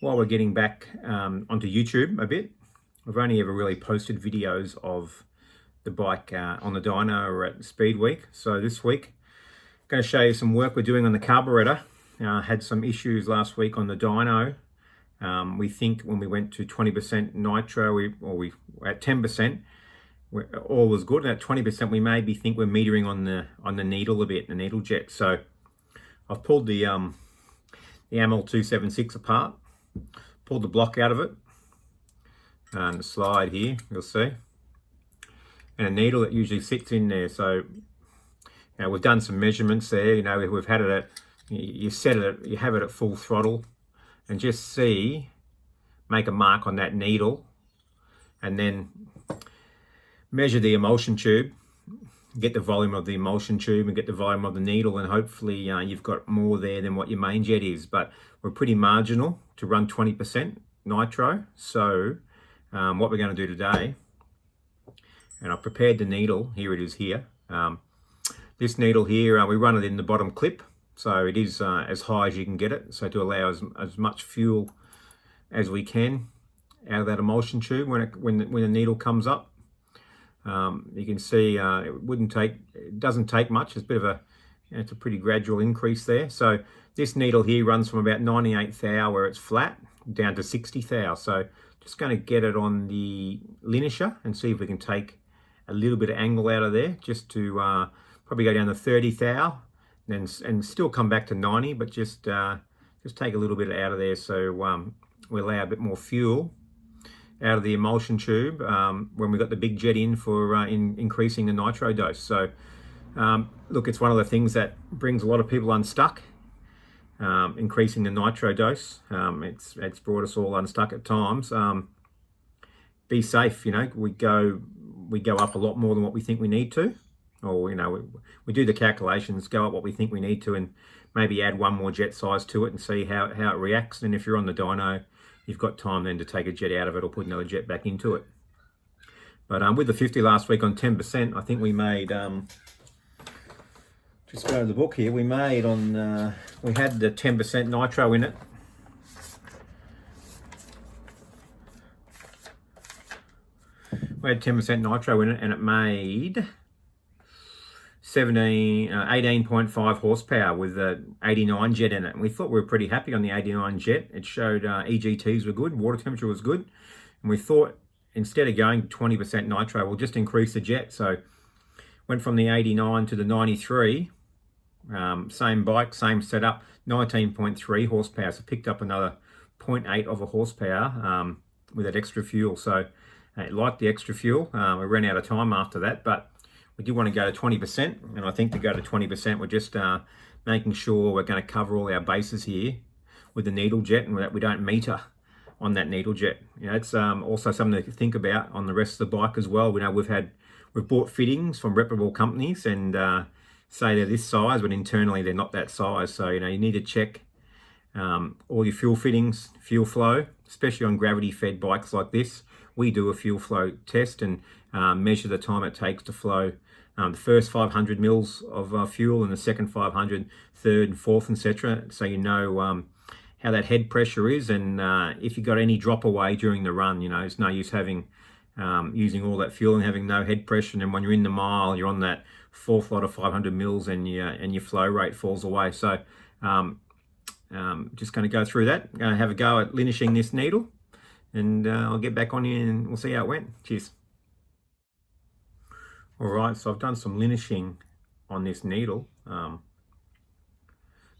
While we're getting back onto YouTube a bit, I've only ever really posted videos of the bike on the dyno or at Speed Week. So this week, I'm going to show you some work we're doing on the carburetor. Had some issues last week on the dyno. We think when we went to 20% nitro, we at 10%, all was good. At 20%, we maybe think we're metering on the needle a bit, the needle jet. So I've pulled the AML 276 apart, pulled the block out of it, and the slide here, you'll see, and a needle that usually sits in there. So we've done some measurements there. We've had it at, you have it at full throttle, and just see, make a mark on that needle, and then measure the emulsion tube, get the volume of the emulsion tube and get the volume of the needle, and hopefully you've got more there than what your main jet is. But we're pretty marginal to run 20% nitro. So what we're going to do today, and I've prepared the needle, here it is here. This needle here, we run it in the bottom clip, so it is as high as you can get it, so to allow as much fuel as we can out of that emulsion tube when the needle comes up. You can see it doesn't take much. It's a bit of it's a pretty gradual increase there. So this needle here runs from about 98 thou where it's flat down to 60 thou. So just going to get it on the linisher and see if we can take a little bit of angle out of there, just to probably go down to 30 thou, and still come back to 90, but just take a little bit out of there, so we allow a bit more fuel out of the emulsion tube when we got the big jet in for increasing the nitro dose. So look, it's one of the things that brings a lot of people unstuck, increasing the nitro dose. It's brought us all unstuck at times. Be safe, we go up a lot more than what we think we need to, or we do the calculations, go up what we think we need to, and maybe add one more jet size to it and see how it reacts. And if you're on the dyno, you've got time then to take a jet out of it or put another jet back into it. But with the 50 last week on 10%, I think we made, just go to the book here, we made on, we had the 10% nitro in it. We had 10% nitro in it, and it made 18.5 horsepower with the 89 jet in it. And we thought we were pretty happy on the 89 jet. It showed EGTs were good, water temperature was good. And we thought, instead of going 20% nitro, we'll just increase the jet. So went from the 89 to the 93, same bike, same setup, 19.3 horsepower. So picked up another 0.8 of a horsepower with that extra fuel. So I liked the extra fuel. We ran out of time after that, but we do want to go to 20%, and I think to go to 20%, we're just making sure we're going to cover all our bases here with the needle jet, and that we don't meter on that needle jet. It's also something to think about on the rest of the bike as well. We've bought fittings from reputable companies and say they're this size, but internally they're not that size. So you need to check all your fuel fittings, fuel flow, especially on gravity-fed bikes like this. We do a fuel flow test and measure the time it takes to flow the first 500 mils of fuel and the second 500, third and fourth, etc. So how that head pressure is, and if you got any drop away during the run, it's no use having using all that fuel and having no head pressure. And when you're in the mile, you're on that fourth lot of 500 mils, and your flow rate falls away. So just going to go through that, have a go at linishing this needle, and I'll get back on you and we'll see how it went. Cheers. All right, so I've done some linishing on this needle.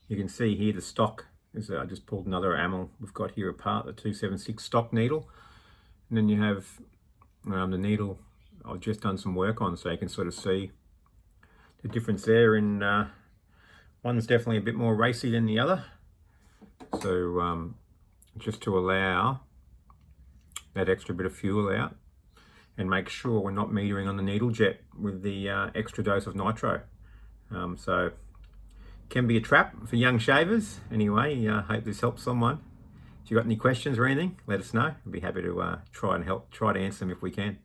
You can see here the stock is, I just pulled another AML. We've got here apart, the 276 stock needle. And then you have the needle I've just done some work on, so you can sort of see the difference there. And one's definitely a bit more racy than the other. So just to allow that extra bit of fuel out, and make sure we're not metering on the needle jet with the extra dose of nitro. So can be a trap for young shavers. Anyway, hope this helps someone. If you've got any questions or anything, let us know. I'd be happy to try to answer them if we can.